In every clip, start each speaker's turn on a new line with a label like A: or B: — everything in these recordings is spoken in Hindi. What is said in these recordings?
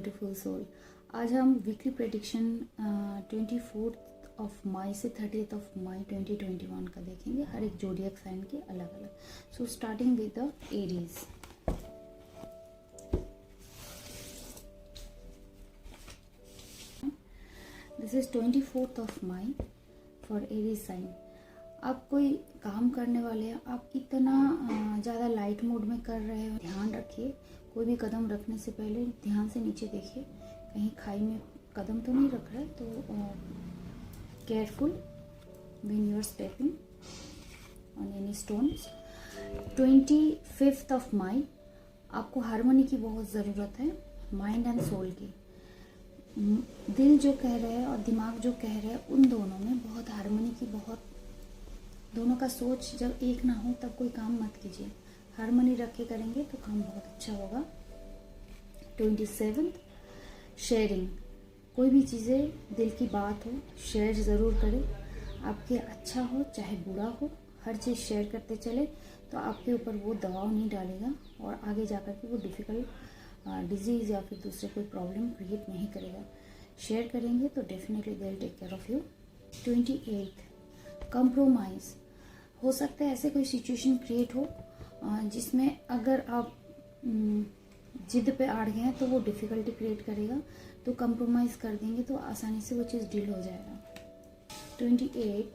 A: Beautiful soul. आज हम वीकली प्रेडिक्शन 24 मई से 30 मई 2021 का देखेंगे, हर एक जोडियक साइन के अलग अलग। So starting with the Aries. This is 24 May for Aries sign. आप कोई काम करने वाले हैं, आप इतना ज़्यादा लाइट मोड में कर रहे हो, ध्यान रखिए। कोई भी कदम रखने से पहले ध्यान से नीचे देखिए, कहीं खाई में कदम तो नहीं रख रहा है। तो careful when you are stepping on any stones. 25 मई आपको हार्मनी की बहुत ज़रूरत है, माइंड एंड सोल की। दिल जो कह रहे हैं और दिमाग जो कह रहे हैं, उन दोनों में बहुत हार्मनी की, बहुत दोनों का सोच जब एक ना हो तब कोई काम मत कीजिए। हार्मनी रख के करेंगे तो काम बहुत अच्छा होगा। 27 शेयरिंग। कोई भी चीज़ें दिल की बात हो, शेयर ज़रूर करें। आपके अच्छा हो चाहे बुरा हो, हर चीज़ शेयर करते चले तो आपके ऊपर वो दबाव नहीं डालेगा और आगे जाकर के वो डिफ़िकल्ट डिजीज़ या फिर दूसरे कोई प्रॉब्लम क्रिएट नहीं करेगा। शेयर करेंगे तो definitely they will take care of you. 28 compromise. हो सकता है ऐसे कोई सिचुएशन क्रिएट हो जिसमें अगर आप जिद पे अड़ गए हैं तो वो डिफ़िकल्टी क्रिएट करेगा, तो कंप्रोमाइज़ कर देंगे तो आसानी से वो चीज़ डील हो जाएगा। 28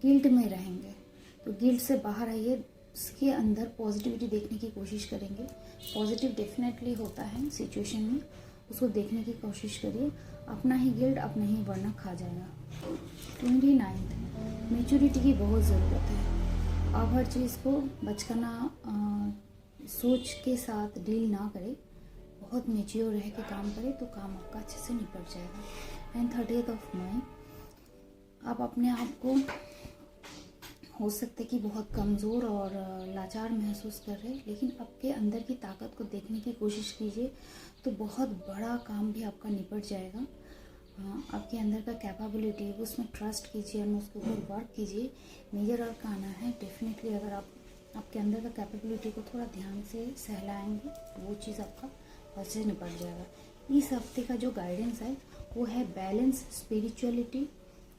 A: गिल्ट में रहेंगे तो गिल्ट से बाहर आइए, उसके अंदर पॉजिटिविटी देखने की कोशिश करेंगे। पॉजिटिव डेफिनेटली होता है सिचुएशन में, उसको देखने की कोशिश करिए। अपना ही गिल्ट अपना ही वरना खा जाएगा। 29 मैच्योरिटी की बहुत ज़रूरत है। आप हर चीज़ को बचकाना सोच के साथ डील ना करें, बहुत मैच्योर रह के काम करें तो काम आपका अच्छे से निपट जाएगा। एंड 30 मई आप अपने आप को हो सकता है कि बहुत कमज़ोर और लाचार महसूस कर रहे हैं, लेकिन आपके अंदर की ताकत को देखने की कोशिश कीजिए तो बहुत बड़ा काम भी आपका निपट जाएगा। आपके अंदर का कैपेबिलिटी है, उसमें ट्रस्ट कीजिए और उसके ऊपर वर्क कीजिए। मेजर और आना है डेफिनेटली। अगर आप आपके अंदर का कैपेबिलिटी को थोड़ा ध्यान से सहलाएंगे तो वो चीज़ आपका अच्छे से निपट जाएगा। इस हफ्ते का जो गाइडेंस है वो है बैलेंस, स्पिरिचुअलिटी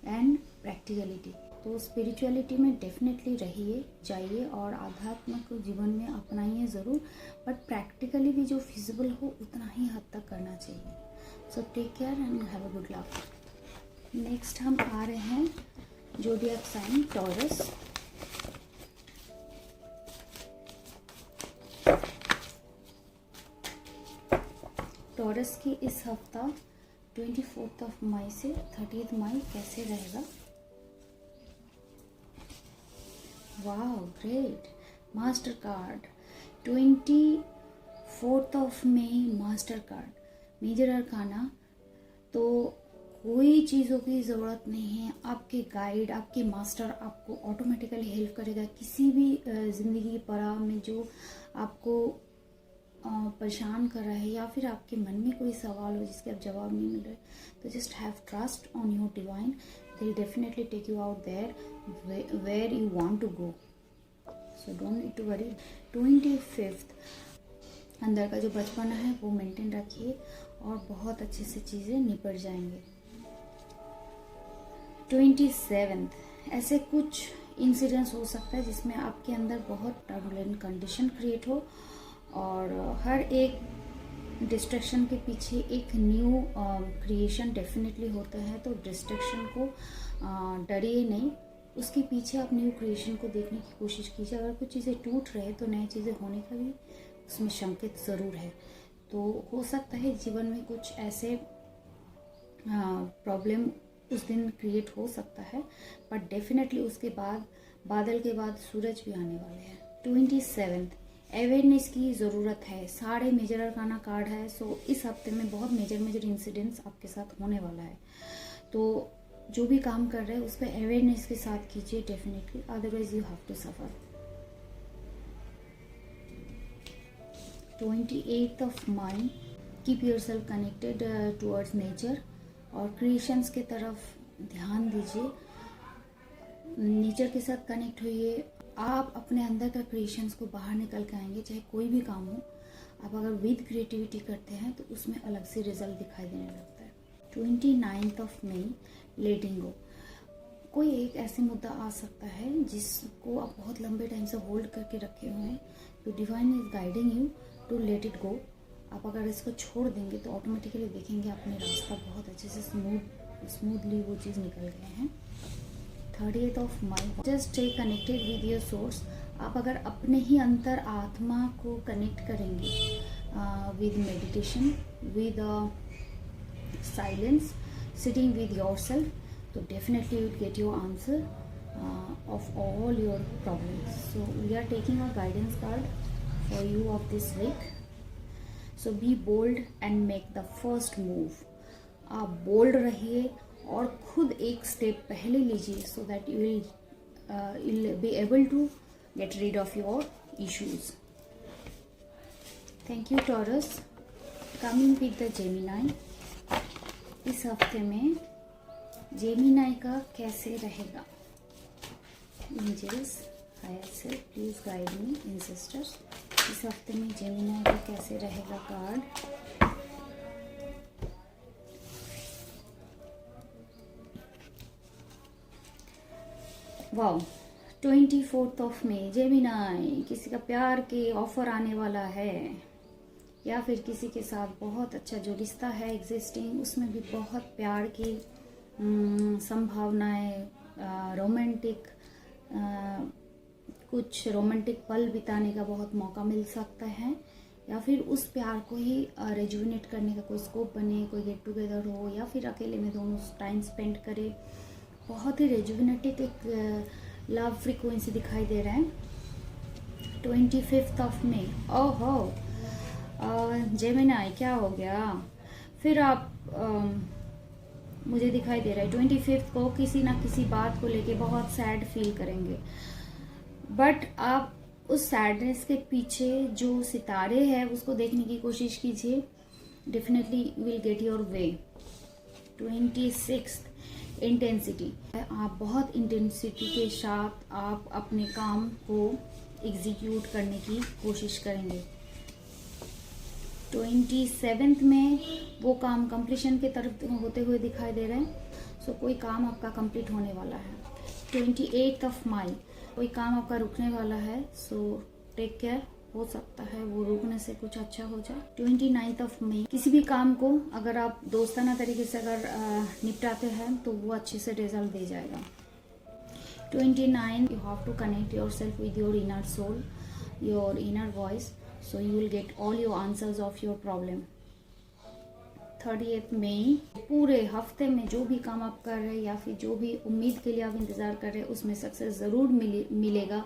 A: एंड प्रैक्टिकलिटी। तो स्पिरिचुअलिटी में डेफिनेटली रहिए, जाइए और आध्यात्मिक जीवन में अपनाइए ज़रूर, बट प्रैक्टिकली भी जो फिजिबल हो उतना ही हद तक करना चाहिए। So take care and have a good luck. Next हम आ रहे हैं जोडियक साइन टॉरस। टॉरस की इस हफ्ता 24 मई से 30 मई कैसे रहेगा? वाह ग्रेट। मास्टर कार्ड 24 मई मास्टर कार्ड, मेजर अरकाना। तो कोई चीज़ों की ज़रूरत नहीं है, आपके गाइड, आपके मास्टर आपको ऑटोमेटिकली हेल्प करेगा। किसी भी ज़िंदगी की पड़ाव में जो आपको परेशान कर रहा है या फिर आपके मन में कोई सवाल हो जिसके आप जवाब नहीं मिल रहे, तो just have trust on your divine. They will definitely take you out there where you want to go, so don't need to worry. 25 अंदर का जो बचपना है वो मेंटेन रखिए और बहुत अच्छे से चीज़ें निपट जाएंगे। 27 ऐसे कुछ इंसिडेंट्स हो सकता है जिसमें आपके अंदर बहुत टर्बुलेंट कंडीशन क्रिएट हो और हर एक डिस्ट्रैक्शन के पीछे एक न्यू क्रिएशन डेफिनेटली होता है। तो डिस्ट्रैक्शन को डरिए नहीं, उसके पीछे आप न्यू क्रिएशन को देखने की कोशिश कीजिए। अगर कुछ चीज़ें टूट रहे तो नई चीज़ें होने का भी उसमें संकेत ज़रूर है। तो हो सकता है जीवन में कुछ ऐसे प्रॉब्लम उस दिन क्रिएट हो सकता है, बट डेफिनेटली उसके बाद बादल के बाद सूरज भी आने वाले हैं। 27 अवेयरनेस की ज़रूरत है। सारे मेजर अरकाना कार्ड है, सो इस हफ्ते में बहुत मेजर इंसिडेंट्स आपके साथ होने वाला है। तो जो भी काम कर रहे हैं उस पर अवेयरनेस के साथ कीजिए definitely, otherwise you have to suffer. 28 May keep yourself connected towards nature और क्रिएशंस के तरफ ध्यान दीजिए। नेचर के साथ कनेक्ट होइए। आप अपने अंदर का क्रिएशंस को बाहर निकल के आएंगे, चाहे कोई भी काम हो। आप अगर विद क्रिएटिविटी करते हैं तो उसमें अलग से रिजल्ट दिखाई देने लगता है। 29 मई, लेटिंग गो। कोई एक ऐसे मुद्दा आ सकता है जिसको आप बहुत लंबे टाइम से होल्ड करके रखे हुए हैं, तो divine is guiding you to let it go. आप अगर इसको छोड़ देंगे तो ऑटोमेटिकली देखेंगे अपने रास्ता बहुत अच्छे से स्मूथली वो चीज़ निकल गए हैं। 30 मई, just stay connected with your source. आप अगर अपने ही अंतर आत्मा को कनेक्ट करेंगे with meditation, with silence, sitting with yourself, तो definitely you'll get your answer of all your problems. So we are taking a guidance card for you of this week. So be bold and make the first move. आप बोल्ड रहिए और खुद एक स्टेप पहले लीजिए, so that you will be able to get rid of your issues. Thank you Taurus. Coming with the Gemini, इस हफ्ते में जेमिनाई का कैसे रहेगा? Angels, higher self, please guide me. Ancestors, इस हफ्ते में जेमिनाई का कैसे रहेगा? कार्ड वाओ, 24 मई, जेमिनाई, किसी का प्यार के ऑफर आने वाला है, या फिर किसी के साथ बहुत अच्छा जो रिश्ता है एग्जिस्टिंग, उसमें भी बहुत प्यार की संभावनाएं, रोमांटिक कुछ रोमांटिक पल बिताने का बहुत मौका मिल सकता है, या फिर उस प्यार को ही रेजुविनेट करने का कोई स्कोप बने, कोई गेट टुगेदर हो, या फिर अकेले में दोनों टाइम स्पेंड करे। बहुत ही रेजुविनेटिक एक लव फ्रीक्वेंसी दिखाई दे रहा है। 25 मई, ओहो जेमिनाई, क्या हो गया? फिर आप मुझे दिखाई दे रहा है 25 को किसी ना किसी बात को लेके बहुत सैड फील करेंगे, बट आप उस सैडनेस के पीछे जो सितारे हैं उसको देखने की कोशिश कीजिए। Definitely you will get your way. 26, intensity. आप बहुत इंटेंसिटी के साथ आप अपने काम को एग्जीक्यूट करने की कोशिश करेंगे। 27 में वो काम कंप्लीशन के तरफ होते हुए दिखाई दे रहे हैं। सो कोई काम आपका कंप्लीट होने वाला है। 28 मई, कोई काम आपका रुकने वाला है, सो टेक केयर, हो सकता है वो रुकने से कुछ अच्छा हो जाए। 29 मई, किसी भी काम को अगर आप दोस्ताना तरीके से अगर निपटाते हैं तो वो अच्छे से रिजल्ट दे जाएगा। 29, you have to connect your self with your inner soul, your inner voice, so you will get all your answers of your problem. 30 मई, पूरे हफ्ते में जो भी काम आप कर रहे हैं या फिर जो भी उम्मीद के लिए आप इंतज़ार कर रहे हैं उसमें सक्सेस ज़रूर मिलेगा,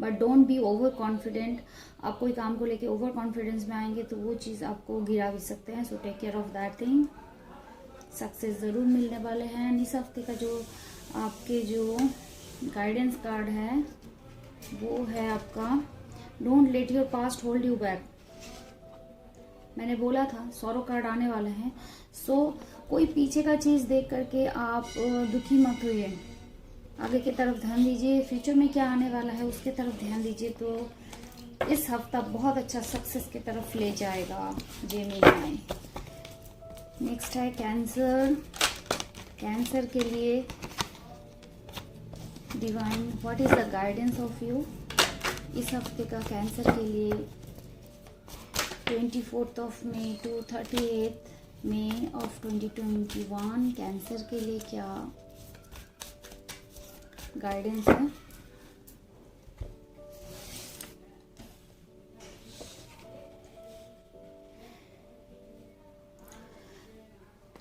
A: but don't be over confident. आप कोई काम को लेके ओवर कॉन्फिडेंस में आएंगे तो वो चीज़ आपको गिरा भी सकते हैं, so take care of that thing. Success ज़रूर मिलने वाले हैं। इस हफ्ते का जो आपके जो गाइडेंस कार्ड है वो है आपका don't let your past hold you back. मैंने बोला था सौरो कार्ड आने वाले हैं, सो कोई पीछे का चीज़ देख करके आप दुखी मत होइए, आगे की तरफ ध्यान दीजिए, फ्यूचर में क्या आने वाला है उसके तरफ ध्यान दीजिए, तो इस हफ्ता बहुत अच्छा सक्सेस की तरफ ले जाएगा जेमिनी। नेक्स्ट है कैंसर। कैंसर के लिए divine, what is the guidance of you इस हफ्ते का कैंसर के लिए? 24 मई टू 38 मई ऑफ 2021 कैंसर के लिए क्या गाइडेंस है?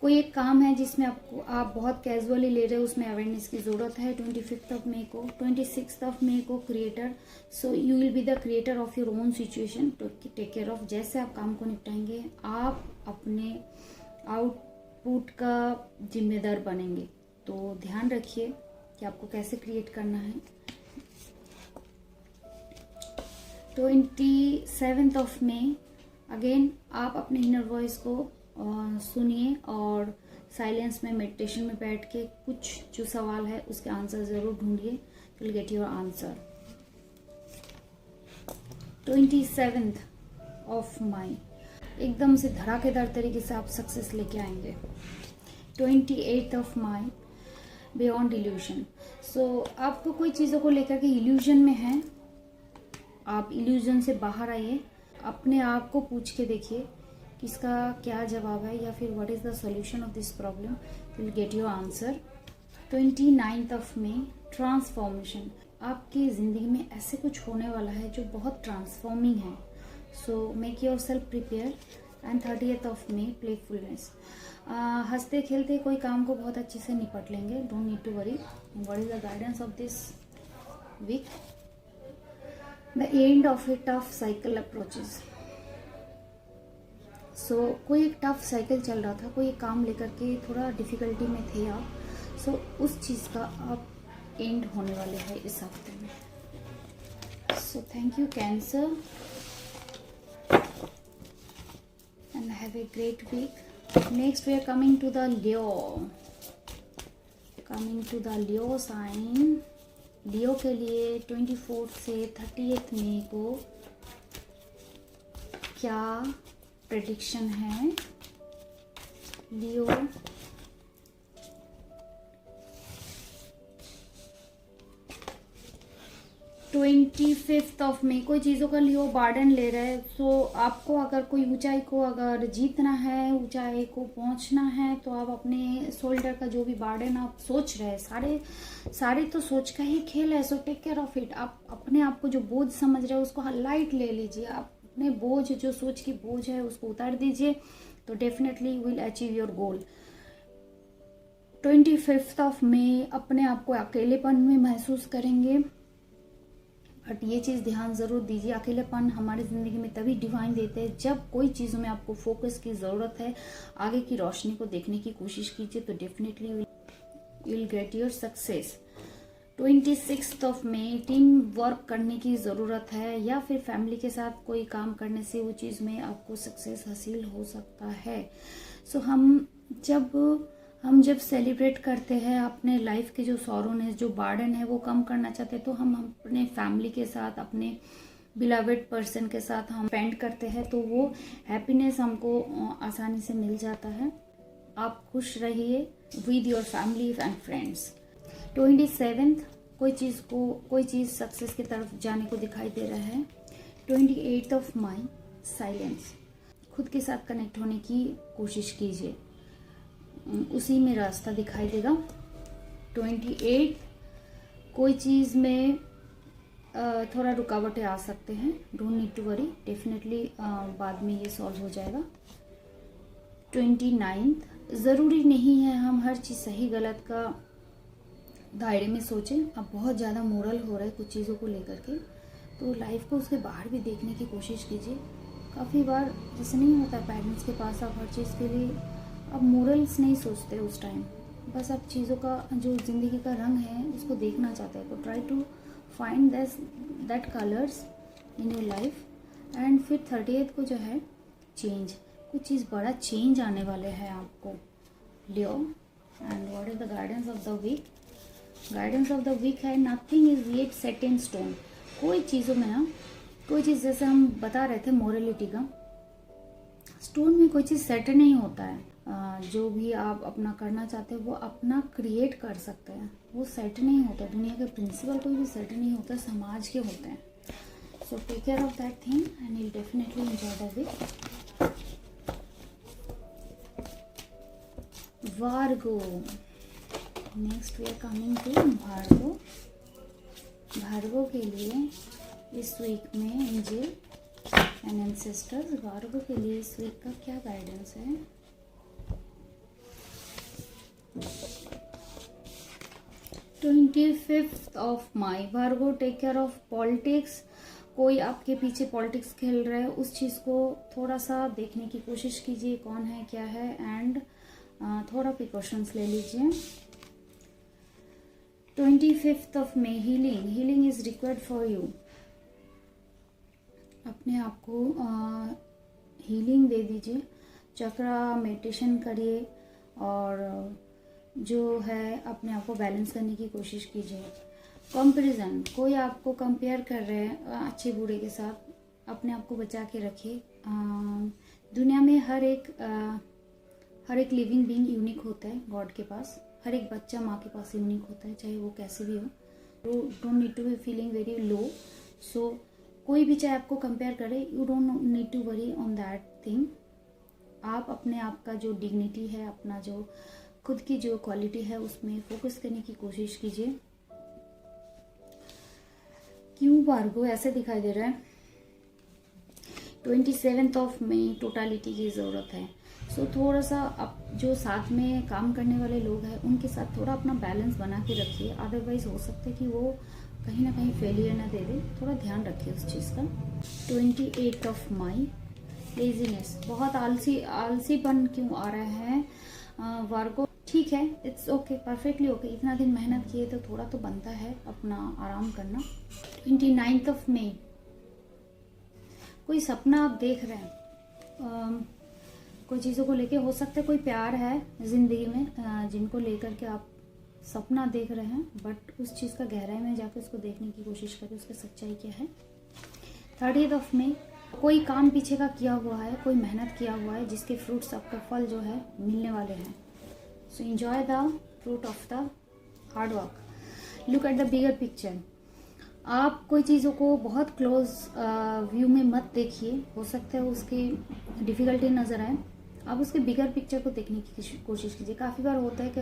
A: कोई एक काम है जिसमें आप बहुत कैजुअली ले रहे हो, उसमें अवेयरनेस की जरूरत है। 25 मई को, 26 मई को creator, so you will be the creator of your own situation to take care of. जैसे आप काम को निपटाएंगे आप अपने आउटपुट का जिम्मेदार बनेंगे, तो ध्यान रखिए कि आपको कैसे क्रिएट करना है। 27 मई, अगेन आप अपने इनर वॉइस को सुनिए और साइलेंस में मेडिटेशन में बैठ के कुछ जो सवाल है उसके आंसर जरूर ढूंढिए, will get your answer. 27 of my, एकदम से धड़ाकेदार तरीके से आप सक्सेस लेके आएंगे। 28 ऑफ माई, बियॉन्ड इल्यूजन। सो आपको कोई चीज़ों को लेकर के इल्यूजन में है, आप इल्यूजन से बाहर आइए, अपने आप को पूछ के देखिए कि इसका क्या जवाब है, या फिर what is the solution of this problem, will get your answer. 29 of May, transformation. आपकी ज़िंदगी में ऐसे कुछ होने वाला है जो बहुत ट्रांसफॉर्मिंग है, so make your self prepare. And 30 of May, playfulness. हंसते खेलते कोई काम को बहुत अच्छे से निपट लेंगे, don't need to worry. What is the guidance of this week? The end of a tough cycle approaches. So कोई एक टफ साइकिल चल रहा था, कोई एक काम लेकर के थोड़ा डिफिकल्टी में थे आप, सो उस चीज़ का आप एंड होने वाले हैं इस हफ्ते में। So thank you cancer, and have a great week. Next we are coming to the Leo. Coming to the Leo sign. Leo के लिए 24 से 30 मई को क्या प्रेडिक्शन है? लियो 25 ऑफ मई, कोई चीज़ों का लियो बार्डन ले रहा है। सो आपको अगर कोई ऊंचाई को अगर जीतना है, ऊंचाई को पहुंचना है, तो आप अपने शोल्डर का जो भी बार्डन आप सोच रहे हैं, सारे तो सोच का ही खेल है, so take care of it. आप अपने आप को जो बोझ समझ रहे हो उसको लाइट ले लीजिए, आप अपने बोझ, जो सोच की बोझ है उसको उतार दीजिए, तो definitely will achieve your goal. 25 of May, अपने आप को अकेलेपन में महसूस करेंगे, बट ये चीज़ ध्यान ज़रूर दीजिए, अकेलेपन हमारी ज़िंदगी में तभी डिवाइन देते हैं जब कोई चीज़ों में आपको फोकस की ज़रूरत है, आगे की रोशनी को देखने की कोशिश कीजिए, तो definitely will get your success. 26 of May, team work करने की ज़रूरत है, या फिर फैमिली के साथ कोई काम करने से वो चीज़ में आपको सक्सेस हासिल हो सकता है। सो हम जब सेलिब्रेट करते हैं अपने लाइफ के जो सॉरोनेस, जो बार्डन है वो कम करना चाहते हैं, तो हम अपने फैमिली के साथ, अपने बिलवेड पर्सन के साथ हम स्पेंड करते हैं, तो वो हैप्पीनेस हमको आसानी से मिल जाता है। आप खुश रहिए with your family and friends. 27, कोई चीज़ सक्सेस की तरफ जाने को दिखाई दे रहा है। 28 ऑफ मई, साइलेंस। खुद के साथ कनेक्ट होने की कोशिश कीजिए, उसी में रास्ता दिखाई देगा। 28, कोई चीज़ में थोड़ा रुकावटें आ सकते हैं, don't need to worry, definitely बाद में ये सॉल्व हो जाएगा। 29, ज़रूरी नहीं है हम हर चीज़ सही गलत का दायरे में सोचें। अब बहुत ज़्यादा मोरल हो रहा है कुछ चीज़ों को लेकर के, तो लाइफ को उसके बाहर भी देखने की कोशिश कीजिए। काफ़ी बार जैसे नहीं होता, पेरेंट्स के पास आप हर चीज़ के लिए अब मोरल्स नहीं सोचते उस टाइम, बस आप चीज़ों का जो ज़िंदगी का रंग है उसको देखना चाहते हैं, तो try to find that colours in your life. And फिर 30th को जो है चेंज, कुछ चीज़ बड़ा चेंज आने वाले हैं आपको Leo. And what is the guidance of the week? Guidance of the week है nothing is yet set in stone. कोई चीज़ों में ना, कोई चीज़ जैसे हम बता रहे थे मोरलिटी का, स्टोन में कोई चीज़ सेट नहीं होता है। जो भी आप अपना करना चाहते हैं वो अपना क्रिएट कर सकते हैं, वो सेट नहीं होता। दुनिया के प्रिंसिपल कोई भी सेट नहीं होता, समाज के होते हैं। So take care of that thing and you definitely enjoy the week. Virgo, next we are coming to Virgo. Virgo के लिए इस वीक में एंजल एंड एंसेस्टर्स, भार्गो के लिए इस वीक का क्या गाइडेंस है? 25 of May, Virgo take care of politics. कोई आपके पीछे पॉलिटिक्स खेल रहा है, उस चीज़ को थोड़ा सा देखने की कोशिश कीजिए, कौन है क्या है, एंड थोड़ा प्रिकॉशंस ले लीजिए। 25 of May, healing is required for you. अपने आप को हीलिंग दे दीजिए, चक्रा मेडिटेशन करिए, और जो है अपने आप को बैलेंस करने की कोशिश कीजिए। कंपैरिजन, कोई आपको कंपेयर कर रहे हैं अच्छे बुरे के साथ, अपने आप को बचा के रखिए। दुनिया में हर एक लिविंग बीइंग यूनिक होता है गॉड के पास। हर एक बच्चा माँ के पास यूनिक होता है, चाहे वो कैसे भी हो। Don't need to be feeling very low. So कोई भी चाहे आपको कंपेयर करे, you don't need to worry on that thing. आप अपने आप का जो डिग्निटी है, अपना जो खुद की जो क्वालिटी है, उसमें फोकस करने की कोशिश कीजिए। क्यों वार्गो ऐसे दिखाई दे रहा है? 27 मई टोटालिटी की ज़रूरत है। सो थोड़ा सा अब जो साथ में काम करने वाले लोग हैं उनके साथ थोड़ा अपना बैलेंस बना के रखिए। अदरवाइज हो सकता है कि वो कहीं ना कहीं फेलियर ना दे दे, थोड़ा ध्यान रखिए उस चीज़ का। 28 मई लेजीनेस, बहुत आलसीपन क्यों आ रहा है वार्गो? ठीक है, इट्स ओके, परफेक्टली ओके। इतना दिन मेहनत किए तो थोड़ा तो बनता है अपना आराम करना। 29 मई, कोई सपना आप देख रहे हैं, कोई चीज़ों को लेके, हो सकता है कोई प्यार है ज़िंदगी में जिनको लेकर के आप सपना देख रहे हैं, बट उस चीज़ का गहराई में जाकर उसको देखने की कोशिश करें, उसकी सच्चाई क्या है। 30 मई, कोई काम पीछे का किया हुआ है, कोई मेहनत किया हुआ है जिसके फ्रूट्स, आपका फल जो है मिलने वाले हैं। सो enjoy the fruit of the hard work. Look at the bigger picture. आप कोई चीज़ों को बहुत क्लोज व्यू में मत देखिए, हो सकता है उसकी डिफ़िकल्टी नज़र आए। आप उसके बिगर पिक्चर को देखने की कोशिश कीजिए। काफ़ी बार होता है कि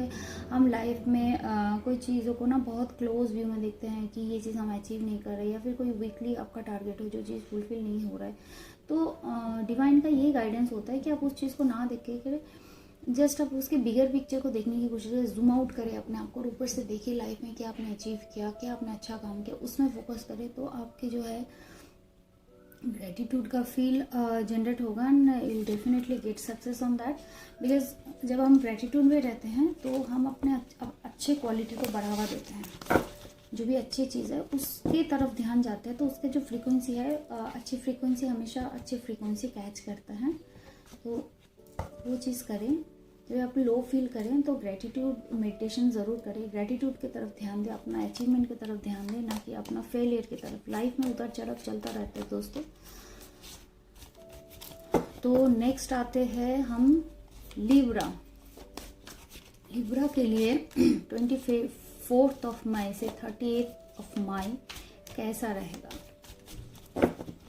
A: हम लाइफ में कोई चीज़ों को ना बहुत क्लोज व्यू में देखते हैं कि ये चीज़ हम अचीव नहीं कर रहे, या फिर कोई वीकली आपका टारगेट हो जो चीज़ फुलफिल नहीं हो रहा है। तो डिवाइन का यही गाइडेंस होता है कि आप उस चीज़ को ना देख के जस्ट आप उसके बिगर पिक्चर को देखने की कोशिश करें, जूम आउट करें अपने आप को और ऊपर से देखिए लाइफ में क्या आपने अचीव किया, क्या आपने अच्छा काम किया, उसमें फोकस करें। तो आपके जो है ग्रेटिट्यूड का फील जनरेट होगा and will definitely get success on that. Because जब हम ग्रेटिट्यूड में रहते हैं तो हम अपने अच्छे क्वालिटी को बढ़ावा देते हैं। जो भी अच्छी चीज़ है उसकी तरफ ध्यान जाते हैं, तो उसके जो फ्रीक्वेंसी है, अच्छी फ्रीक्वेंसी हमेशा अच्छी फ्रीक्वेंसी कैच करता है। तो वो चीज़ करें। जब आप लो फील करें तो ग्रेटिट्यूड मेडिटेशन ज़रूर करें। ग्रेटिट्यूड की तरफ ध्यान दें, अपना अचीवमेंट की तरफ ध्यान दें, ना कि अपना फेलियर की तरफ। लाइफ में उतर चढ़ाव चलता रहता है दोस्तों। तो नेक्स्ट आते हैं हम लिब्रा। लिब्रा के लिए 24 मई से 38 मई कैसा रहेगा?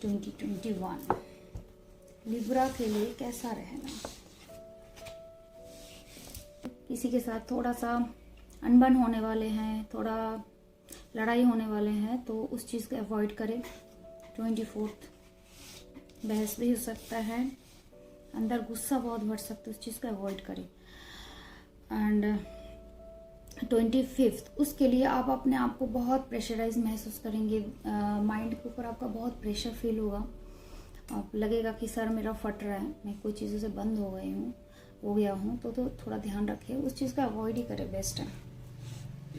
A: 2021 लिब्रा के लिए कैसा रहेगा? किसी के साथ थोड़ा सा अनबन होने वाले हैं, थोड़ा लड़ाई होने वाले हैं, तो उस चीज़ को अवॉइड करें। 24 बहस भी हो सकता है, अंदर गुस्सा बहुत बढ़ सकता है, उस चीज़ को अवॉइड करें। एंड 25 उसके लिए आप अपने आप को बहुत प्रेशराइज महसूस करेंगे। माइंड के ऊपर आपका बहुत प्रेशर फील होगा। आप लगेगा कि सर मेरा फट रहा है, मैं कोई चीज़ों से बंद हो गया हूँ। तो थोड़ा ध्यान रखिए, उस चीज़ का अवॉइड ही करें, बेस्ट है।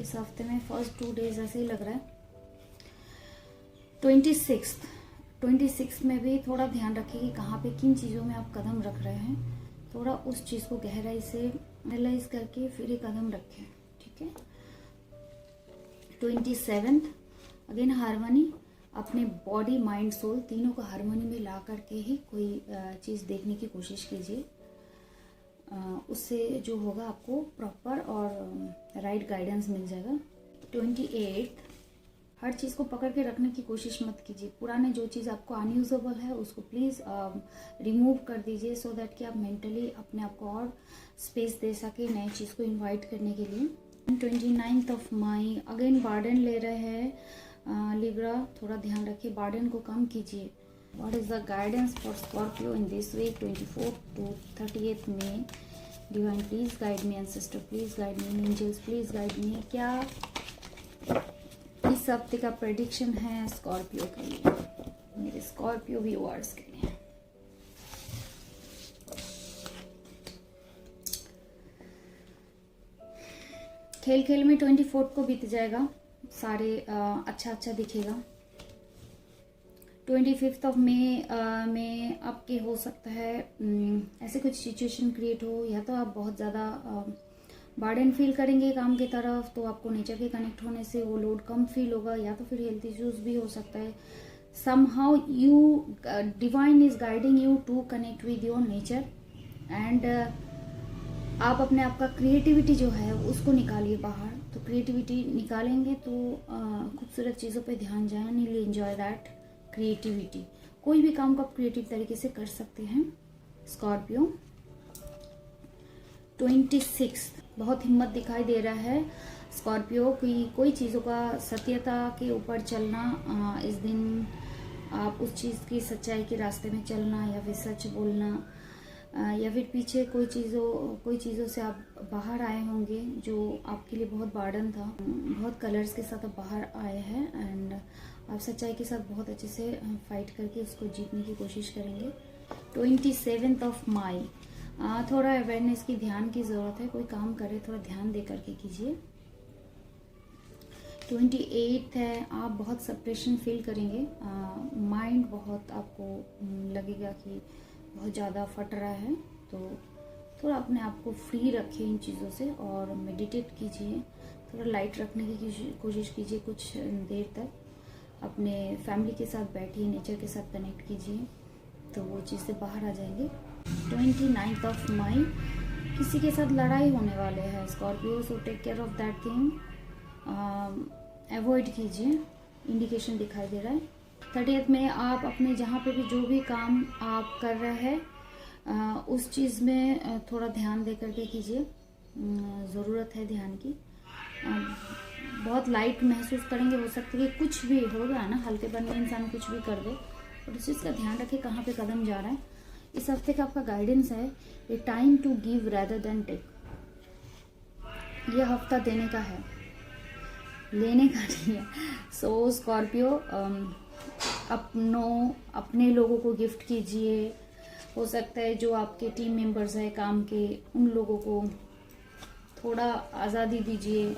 A: इस हफ्ते में फर्स्ट 2 डेज ऐसे ही लग रहा है। 26 में भी थोड़ा ध्यान रखिए कि कहाँ पे किन चीज़ों में आप कदम रख रहे हैं। थोड़ा उस चीज़ को गहराई से एनालाइज करके फिर एक कदम रखें, ठीक है। 27 अगेन हार्मनी। अपने बॉडी माइंड सोल तीनों को हार्मनी में ला करके ही कोई चीज़ देखने की कोशिश कीजिए। उससे जो होगा आपको प्रॉपर और राइट गाइडेंस मिल जाएगा। 28 हर चीज़ को पकड़ के रखने की कोशिश मत कीजिए। पुराने जो चीज़ आपको अनयूजेबल है उसको प्लीज़ रिमूव कर दीजिए, सो दैट कि आप मेंटली अपने आप को और स्पेस दे सके नई चीज़ को इनवाइट करने के लिए। 29 मई अगेन बार्डन ले रहे हैं लिब्रा, थोड़ा ध्यान रखिए, बार्डन को कम कीजिए। What is the guidance for Scorpio in this week 24 to 38 May? Divine, please guide me. Ancestor, please guide me. Angels, please guide me. क्या इस हफ्ते का प्रेडिक्शन है स्कॉर्पियो के लिए, मेरे स्कॉर्पियो व्यूअर्स के लिए? खेल खेल में 24 को बीत जाएगा, सारे अच्छा दिखेगा। 25 में आपके हो सकता है ऐसे कुछ सिचुएशन क्रिएट हो, या तो आप बहुत ज़्यादा बर्डन फील करेंगे काम की तरफ, तो आपको नेचर के कनेक्ट होने से वो लोड कम फील होगा, या तो फिर हेल्थ इश्यूज भी हो सकता है। somehow you divine is guiding you to connect with your nature and आप अपने आप का क्रिएटिविटी जो है उसको निकालिए बाहर। तो क्रिएटिविटी निकालेंगे तो खूबसूरत चीज़ों पे ध्यान जाए, नीली एंजॉय दैट क्रिएटिविटी। कोई भी काम को आप क्रिएटिव तरीके से कर सकते हैं। स्कॉर्पियो 26 बहुत हिम्मत दिखाई दे रहा है स्कॉर्पियो की। कोई चीज़ों का सत्यता के ऊपर चलना, इस दिन आप उस चीज़ की सच्चाई के रास्ते में चलना या फिर सच बोलना, या फिर पीछे कोई चीज़ों से आप बाहर आए होंगे जो आपके लिए बहुत बर्डन था। बहुत कलर्स के साथ आप बाहर आए हैं एंड आप सच्चाई के साथ बहुत अच्छे से फाइट करके उसको जीतने की कोशिश करेंगे। 27 मई थोड़ा अवेयरनेस की, ध्यान की ज़रूरत है। कोई काम करे थोड़ा ध्यान दे करके कीजिए। 28 है, आप बहुत सप्रेशन फील करेंगे। माइंड बहुत आपको लगेगा कि बहुत ज़्यादा फट रहा है, तो थोड़ा अपने आप को फ्री रखिए इन चीज़ों से और मेडिटेट कीजिए। थोड़ा लाइट रखने की कोशिश कीजिए कुछ देर तक। अपने फैमिली के साथ बैठिए, नेचर के साथ कनेक्ट कीजिए, तो वो चीज़ से बाहर आ जाएंगे। 29 मई किसी के साथ लड़ाई होने वाले हैं Scorpio, so take care of that thing, avoid कीजिए, इंडिकेशन दिखाई दे रहा है। 30 में आप अपने जहाँ पे भी जो भी काम आप कर रहे हैं उस चीज़ में थोड़ा ध्यान दे करके कीजिए, ज़रूरत है ध्यान की। बहुत लाइट महसूस करेंगे, हो सकता है कि कुछ भी होगा ना, हल्केपन में इंसान कुछ भी कर दे, और उस चीज़ का ध्यान रखें कहाँ पे कदम जा रहा है। इस हफ्ते का आपका गाइडेंस है a time to give rather than take. ये हफ्ता देने का है, लेने का नहीं है। सो स्कॉर्पियो अपने लोगों को गिफ्ट कीजिए। हो सकता है जो आपके टीम मेंबर्स हैं काम के, उन लोगों को थोड़ा आज़ादी दीजिए,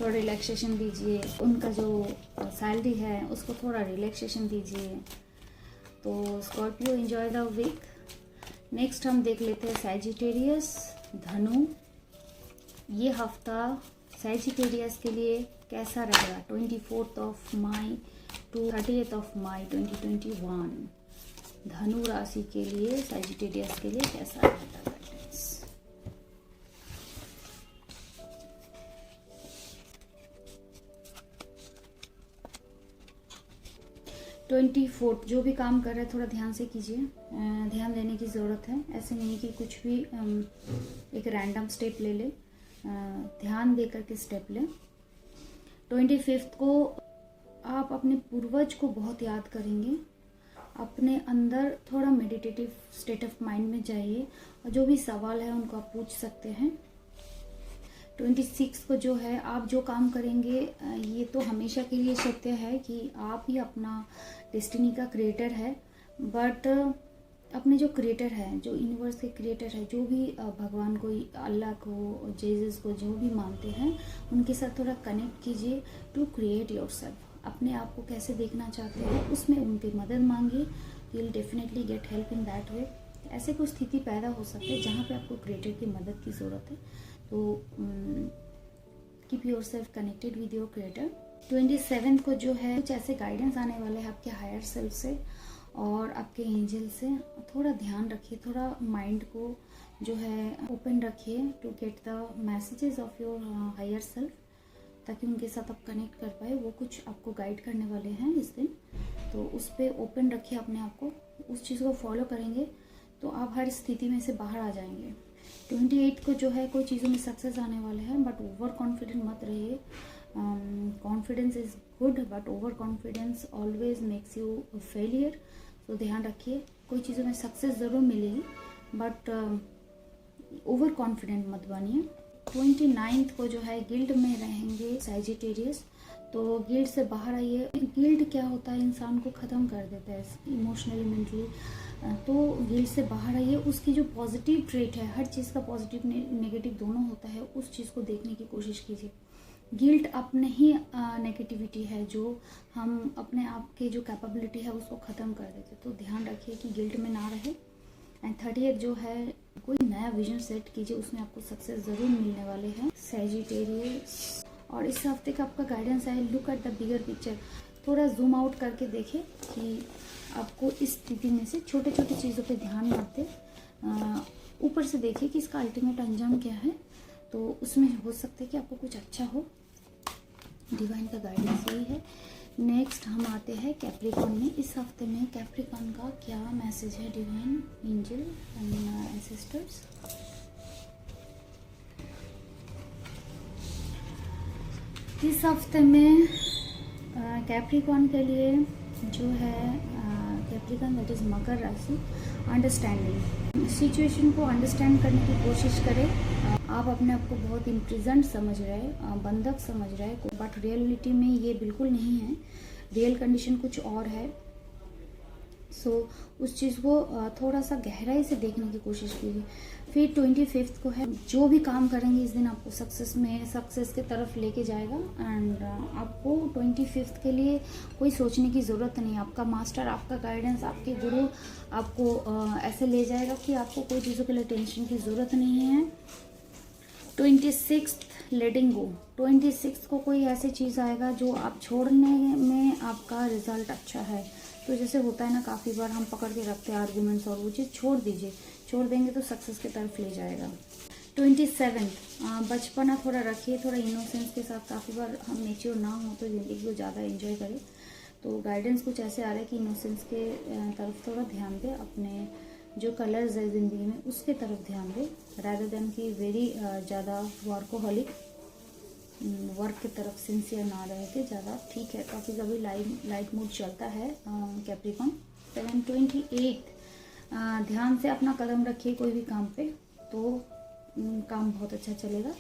A: थोड़ा रिलैक्सेशन दीजिए। उनका जो सैलरी है उसको थोड़ा रिलैक्सेशन दीजिए। तो Scorpio enjoy the week. Next हम देख लेते हैं सैजिटेरियस, धनु। ये हफ्ता सैजिटेरियस के लिए कैसा रहेगा 24 मई टू 30 मई 2021। धनु राशि के लिए, सैजिटेरियस के लिए कैसा रहेगा गाइडेंस। ट्वेंटी फोर्थ जो भी काम कर रहे हैं थोड़ा ध्यान से कीजिए, ध्यान देने की ज़रूरत है। ऐसे नहीं कि कुछ भी एक रैंडम स्टेप ले ले, ध्यान दे करके स्टेप लें। 25 को आप अपने पूर्वज को बहुत याद करेंगे। अपने अंदर थोड़ा मेडिटेटिव स्टेट ऑफ माइंड में जाइए और जो भी सवाल है उनको आप पूछ सकते हैं। 26 को जो है आप जो काम करेंगे, ये तो हमेशा के लिए सत्य है कि आप ही अपना डेस्टिनी का क्रिएटर है। बट अपने जो क्रिएटर है, जो यूनिवर्स के क्रिएटर है, जो भी भगवान को, अल्लाह को, जीसस को जो भी मानते हैं, उनके साथ थोड़ा कनेक्ट कीजिए टू क्रिएट योरसेल्फ। अपने आप को कैसे देखना चाहते हैं उसमें उनकी मदद मांगिए, you will definitely get help in that way. ऐसे कोई स्थिति पैदा हो सकती है जहाँ पे आपको क्रिएटर की मदद की ज़रूरत है, तो keep yourself connected with your creator. 27 को जो है कुछ ऐसे गाइडेंस आने वाले हैं आपके हायर सेल्फ से और आपके एंजल से। थोड़ा ध्यान रखिए, थोड़ा माइंड को जो है ओपन रखिए to get the messages of your higher self, ताकि उनके साथ आप कनेक्ट कर पाए। वो कुछ आपको गाइड करने वाले हैं इस दिन, तो उस पर ओपन रखिए अपने आप को। उस चीज़ को फॉलो करेंगे तो आप हर स्थिति में से बाहर आ जाएंगे। 28 को जो है कोई चीज़ों में सक्सेस आने वाले हैं, बट ओवर कॉन्फिडेंट मत रहिए। Confidence is good but over confidence always makes you failure. तो ध्यान रखिए, कोई चीज़ों में सक्सेस ज़रूर मिलेगी बट ओवर कॉन्फिडेंट मत बनिए। 29 को जो है गिल्ड में रहेंगे सैजिटेरियस, तो गिल्ड से बाहर आइए। गिल्ड क्या होता है, इंसान को ख़त्म कर देता है इमोशनली, मेंटली। तो गिल्ड से बाहर आइए। उसकी जो पॉजिटिव ट्रेट है, हर चीज़ का पॉजिटिव नेगेटिव दोनों होता है, उस चीज़ को देखने की कोशिश कीजिए। गिल्ट अपने ही नेगेटिविटी है जो हम अपने आप के जो कैपेबिलिटी है उसको ख़त्म कर देते, तो ध्यान रखिए कि गिल्ट में ना रहे। एंड 30 जो है कोई नया विजन सेट कीजिए, उसमें आपको सक्सेस ज़रूर मिलने वाले हैं सैजिटेरियस। और इस हफ्ते का आपका गाइडेंस है look at the bigger picture. थोड़ा जूम आउट करके देखें कि आपको इस स्थिति में से छोटे छोटे चीज़ों पे ध्यान आते, ऊपर से देखिए कि इसका अल्टीमेट अंजाम क्या है, तो उसमें हो सकता है कि आपको कुछ अच्छा हो। डिवाइन का गाइडेंस यही है। नेक्स्ट हम आते हैं कैप्रिकॉर्न में। इस हफ्ते में कैप्रिकॉर्न का क्या मैसेज है डिवाइन, एंजल एंड एंसेस्टर्स। इस हफ्ते में कैप्रिकॉर्न के लिए जो है कैप्रिकॉर्न दैट इज मकर राशि, अंडरस्टैंडिंग, सिचुएशन को अंडरस्टैंड करने की कोशिश करें। आप अपने आप को बहुत इम्प्रिजेंट समझ रहे हैं, बंधक समझ रहे हैं, बट रियलिटी में ये बिल्कुल नहीं है। रियल कंडीशन कुछ और है। सो उस चीज़ को थोड़ा सा गहराई से देखने की कोशिश कीजिए। फिर 25 को है, जो भी काम करेंगे इस दिन आपको सक्सेस के तरफ लेके जाएगा। एंड आपको 25 के लिए कोई सोचने की ज़रूरत नहीं। आपका मास्टर, आपका गाइडेंस, आपके गुरु आपको ऐसे ले जाएगा कि आपको कोई चीज़ों के लिए टेंशन की ज़रूरत नहीं है। 26 लेटिंग गो, 26 को कोई ऐसी चीज़ आएगा जो आप छोड़ने में आपका रिजल्ट अच्छा है। तो जैसे होता है ना, काफ़ी बार हम पकड़ के रखते हैं आर्गुमेंट्स और वो चीज़ छोड़ दीजिए, छोड़ देंगे तो सक्सेस की तरफ ले जाएगा। 27 बचपना थोड़ा रखिए, थोड़ा इनोसेंस के साथ। काफ़ी बार हम मेच्योर ना हो तो ज़िंदगी को ज़्यादा एंजॉय करें। तो गाइडेंस कुछ ऐसे आ रहा है कि इनोसेंस के तरफ थोड़ा ध्यान दें, अपने जो कलर्स है ज़िंदगी में उसके तरफ ध्यान दें, रादर देन कि वेरी ज़्यादा वर्कोहॉलिक, वर्क की तरफ सिंसियर ना रह के ज़्यादा। ठीक है, काफ़ी कभी लाइट मूड चलता है कैप्रिकॉर्न। 28 ध्यान से अपना कदम रखिए कोई भी काम पे, तो काम बहुत अच्छा चलेगा।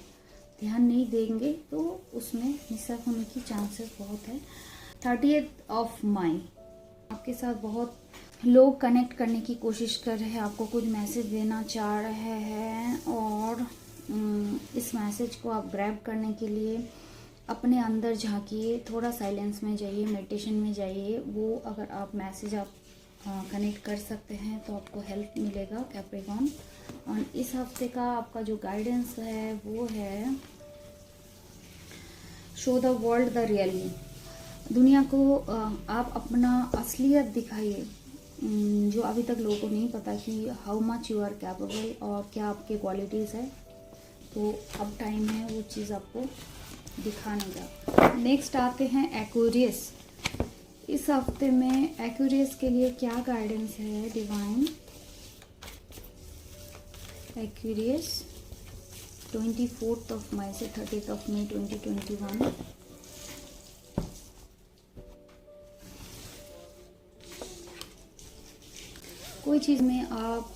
A: ध्यान नहीं देंगे तो उसमें मिसअप होने की चांसेस बहुत है। 30 मई आपके साथ बहुत लोग कनेक्ट करने की कोशिश कर रहे हैं, आपको कुछ मैसेज देना चाह रहे हैं, और इस मैसेज को आप ग्रैब करने के लिए अपने अंदर झांकिए, थोड़ा साइलेंस में जाइए, मेडिटेशन में जाइए। वो अगर आप मैसेज आप कनेक्ट कर सकते हैं तो आपको हेल्प मिलेगा कैप्रिकॉर्न। और इस हफ्ते का आपका जो गाइडेंस है वो है show the world the really. दुनिया को आप अपना असलियत दिखाइए, जो अभी तक लोगों को नहीं पता कि how much you are capable और क्या आपके क्वालिटीज़ है। तो अब टाइम है वो चीज़ आपको दिखाने का। नेक्स्ट आते हैं एक्वेरियस। इस हफ्ते में एक्वेरियस के लिए क्या गाइडेंस है डिवाइन। एक्वेरियस 24 मई से 30 मई 2021। कोई चीज़ में आप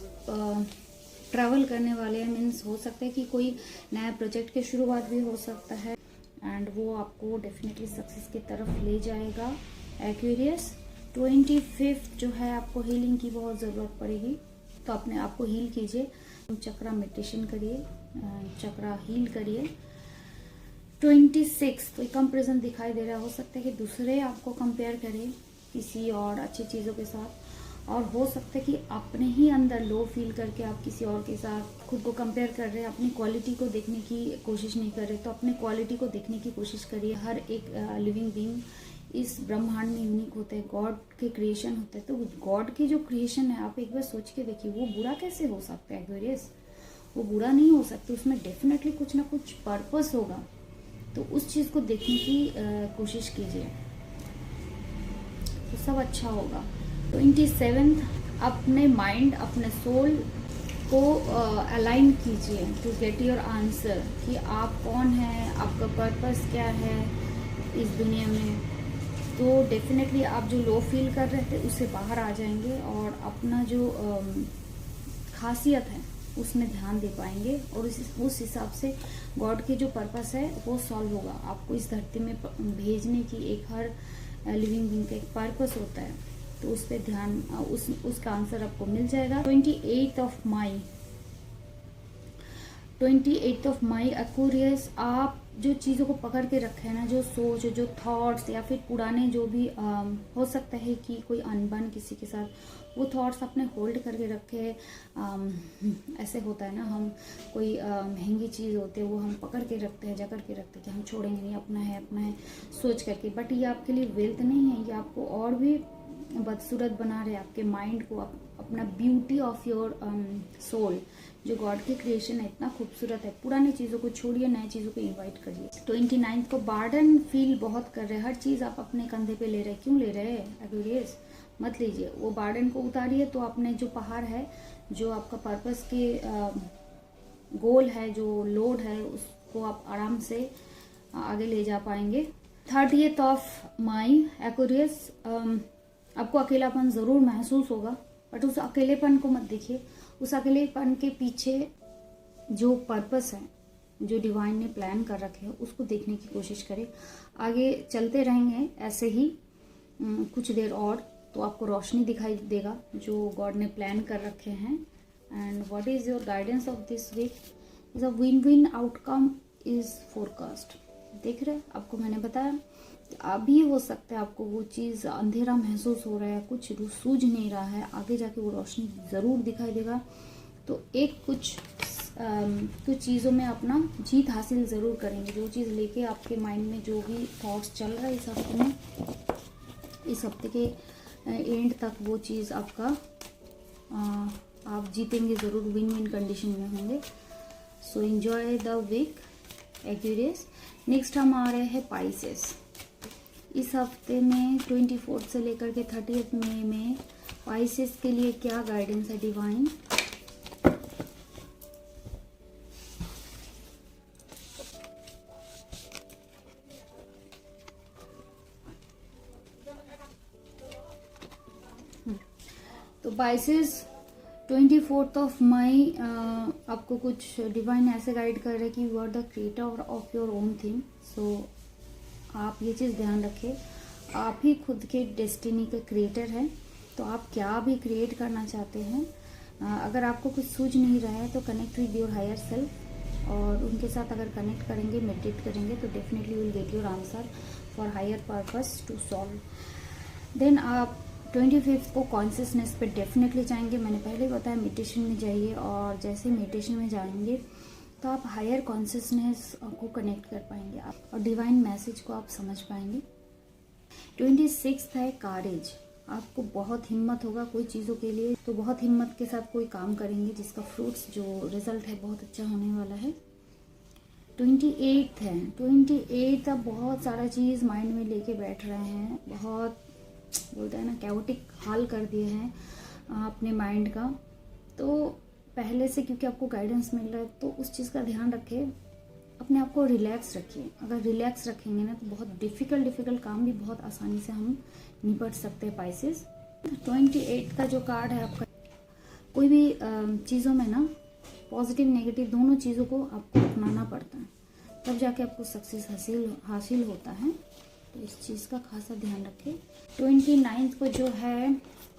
A: ट्रैवल करने वाले हैं, मीन्स हो सकता है कि कोई नया प्रोजेक्ट की शुरुआत भी हो सकता है, एंड वो आपको डेफिनेटली सक्सेस की तरफ ले जाएगा। एक्वेरियस 25 जो है आपको हीलिंग की बहुत ज़रूरत पड़ेगी, तो अपने आप को हील कीजिए, चक्रा मेडिटेशन करिए, चक्रा हील करिए। 26 कोई कंपैरिजन दिखाई दे रहा हो सकता है कि दूसरे आपको कंपेयर करें किसी और अच्छी चीज़ों के साथ, और हो सकता है कि अपने ही अंदर लो फील करके आप किसी और के साथ खुद को कंपेयर कर रहे हैं, अपनी क्वालिटी को देखने की कोशिश नहीं कर रहे। तो अपने क्वालिटी को देखने की कोशिश करिए। हर एक लिविंग बीइंग इस ब्रह्मांड में यूनिक होते हैं, गॉड के क्रिएशन होते हैं। तो गॉड की जो क्रिएशन है आप एक बार सोच के देखिए, वो बुरा कैसे हो सकता है एक्वेरियस, वो बुरा नहीं हो सकता, उसमें डेफिनेटली कुछ ना कुछ पर्पस होगा। तो उस चीज़ को देखने की कोशिश कीजिए, तो सब अच्छा होगा। 27 अपने माइंड, अपने सोल को अलाइन कीजिए टू गेट योर आंसर, कि आप कौन हैं, आपका पर्पस क्या है इस दुनिया में। तो डेफिनेटली आप जो लो फील कर रहे थे उससे बाहर आ जाएंगे, और अपना जो खासियत है उसमें ध्यान दे पाएंगे, और उस हिसाब से गॉड की जो पर्पस है वो सॉल्व होगा। आपको इस धरती में भेजने की एक हर लिविंग बीइंग का एक पर्पस होता है, तो उस पर ध्यान, उसका आंसर आपको मिल जाएगा। 28 मई एक्वेरियस, आप जो चीज़ों को पकड़ के रखे हैं ना, जो सोच, जो थॉट्स या फिर पुराने जो भी हो सकता है कि कोई अनबन किसी के साथ, वो थॉट्स अपने होल्ड करके रखे। ऐसे होता है ना, हम कोई महंगी चीज़ होती है वो हम पकड़ के रखते हैं, जकड़ के रखते हैं कि हम छोड़ेंगे नहीं, अपना है सोच करके। बट ये आपके लिए वेल्थ नहीं है, ये आपको और भी बदसूरत बना रहे, आपके माइंड को, अपना ब्यूटी ऑफ योर सोल, जो गॉड की क्रिएशन है इतना खूबसूरत है। पुरानी चीज़ों को छोड़िए, नई चीज़ों को इनवाइट करिए। 29 को बर्डन फील बहुत कर रहे हैं, हर चीज़ आप अपने कंधे पे ले रहे हैं। क्यों ले रहे हैं? एक्वेरियस मत लीजिए, वो बर्डन को उतारिए, तो अपने जो पहाड़ है, जो आपका पर्पस के गोल है, जो लोड है, उसको आप आराम से आगे ले जा पाएंगे। 30th ऑफ मई एक्वेरियस, आपको अकेलापन ज़रूर महसूस होगा, बट उस अकेलेपन को मत देखिए। उस अकेलेपन के पीछे जो पर्पस है, जो डिवाइन ने प्लान कर रखे हैं, उसको देखने की कोशिश करें। आगे चलते रहेंगे ऐसे ही कुछ देर और, तो आपको रोशनी दिखाई देगा जो गॉड ने प्लान कर रखे हैं। And what is your guidance of this week? Is a win win outcome is forecast. देख रहे हैं, आपको मैंने बताया अभी हो सकता है आपको वो चीज़ अंधेरा महसूस हो रहा है, कुछ सूझ नहीं रहा है, आगे जाके वो रोशनी ज़रूर दिखाई देगा। तो एक कुछ चीज़ों में अपना जीत हासिल ज़रूर करेंगे। जो चीज़ लेके आपके माइंड में जो भी थॉट्स चल रहा है इस हफ्ते में, इस हफ्ते के एंड तक वो चीज़ आपका आप जीतेंगे ज़रूर, विन विन कंडीशन में होंगे। So enjoy the week Aquarius. Next हम आ रहे हैं पाइसेस। इस हफ्ते में 24 से लेकर के 30th मई में पाइसेस के लिए क्या गाइडेंस है डिवाइन? तो पाइसेस 24 ऑफ मई आपको कुछ डिवाइन ऐसे गाइड कर रहे हैं कि you are the creator of your own thing. So आप ये चीज़ ध्यान रखें, आप ही खुद के डेस्टिनी के क्रिएटर हैं। तो आप क्या भी क्रिएट करना चाहते हैं, अगर आपको कुछ सूझ नहीं रहा है तो connect with your higher self, और उनके साथ अगर कनेक्ट करेंगे, मेडिटेट करेंगे, तो definitely will get your answer for higher purpose to solve. Then आप 25 को कॉन्शियसनेस पे डेफिनेटली जाएंगे। मैंने पहले बताया मेडिटेशन में जाइए, और जैसे मेडिटेशन में जाएंगे तो आप हायर कॉन्शियसनेस को कनेक्ट कर पाएंगे आप, और डिवाइन मैसेज को आप समझ पाएंगे। 26 है कारेज। आपको बहुत हिम्मत होगा कोई चीज़ों के लिए, तो बहुत हिम्मत के साथ कोई काम करेंगे जिसका फ्रूट्स, जो रिजल्ट है, बहुत अच्छा होने वाला है। 28 है, 28 आप बहुत सारा चीज़ माइंड में लेके बैठ रहे हैं, बहुत बोलते हैं ना कैओटिक हाल कर दिए हैं अपने माइंड का। तो पहले से क्योंकि आपको गाइडेंस मिल रहा है, तो उस चीज़ का ध्यान रखें, अपने आप को रिलैक्स रखिए। अगर रिलैक्स रखेंगे ना तो बहुत डिफ़िकल्ट काम भी बहुत आसानी से हम निपट सकते हैं पाइसेस। 28 का जो कार्ड है आपका, कोई भी चीज़ों में ना पॉजिटिव नेगेटिव दोनों चीज़ों को आपको अपनाना पड़ता है, तब जाके आपको सक्सेस हासिल होता है। तो इस चीज़ का खासा ध्यान रखें। 29 को जो है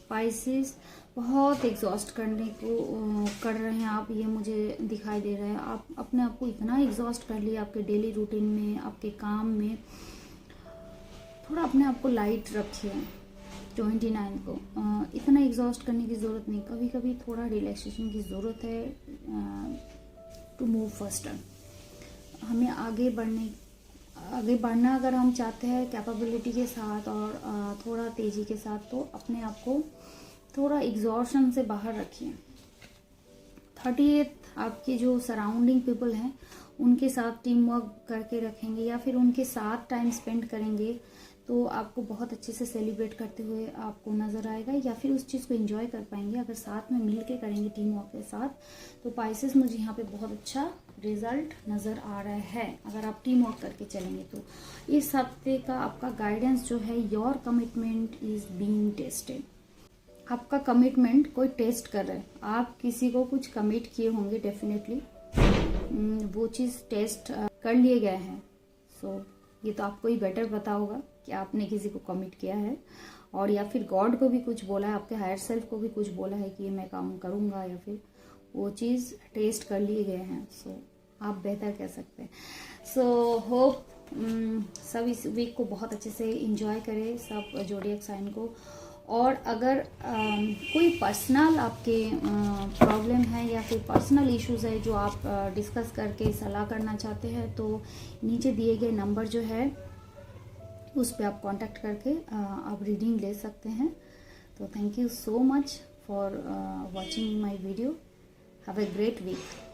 A: पाइसेस बहुत एग्जॉस्ट करने को कर रहे हैं आप, ये मुझे दिखाई दे रहा है। आप अपने आप को इतना एग्जॉस्ट कर लिया आपके डेली रूटीन में, आपके काम में। थोड़ा अपने आप को लाइट रखिए। 29 को इतना एग्जॉस्ट करने की ज़रूरत नहीं, कभी कभी थोड़ा रिलैक्सेशन की ज़रूरत है टू मूव फर्स्टर। हमें आगे बढ़ना अगर हम चाहते हैं कैपेबिलिटी के साथ और थोड़ा तेज़ी के साथ, तो अपने आप को थोड़ा एग्जॉर्शन से बाहर रखिए। 30th आपके जो सराउंडिंग पीपल हैं उनके साथ टीम वर्क करके रखेंगे, या फिर उनके साथ टाइम स्पेंड करेंगे, तो आपको बहुत अच्छे से सेलिब्रेट करते हुए आपको नज़र आएगा, या फिर उस चीज़ को एंजॉय कर पाएंगे अगर साथ में मिल के करेंगे टीम वर्क के साथ। तो पाइसेस मुझे यहाँ पे बहुत अच्छा रिजल्ट नज़र आ रहा है अगर आप टीम वर्क करके चलेंगे। तो इस हफ्ते का आपका गाइडेंस जो है, your commitment is being tested. आपका कमिटमेंट कोई टेस्ट कर रहा है, आप किसी को कुछ कमिट किए होंगे, डेफिनेटली वो चीज़ टेस्ट कर लिए गए हैं। सो ये तो आपको ही बेटर पता होगा कि आपने किसी को कमिट किया है, और या फिर गॉड को भी कुछ बोला है, आपके हायर सेल्फ को भी कुछ बोला है कि ये मैं काम करूँगा, या फिर वो चीज़ टेस्ट कर लिए गए हैं। सो आप बेहतर कह सकते हैं। सो होप सब इस वीक को बहुत अच्छे से इंजॉय करें सब ज़ोडिएक साइन को। और अगर कोई पर्सनल आपके प्रॉब्लम है या कोई पर्सनल इश्यूज है जो आप डिस्कस करके सलाह करना चाहते हैं, तो नीचे दिए गए नंबर जो है उस पर आप कांटेक्ट करके आप रीडिंग ले सकते हैं। तो thank you so much for watching my video. Have a great week.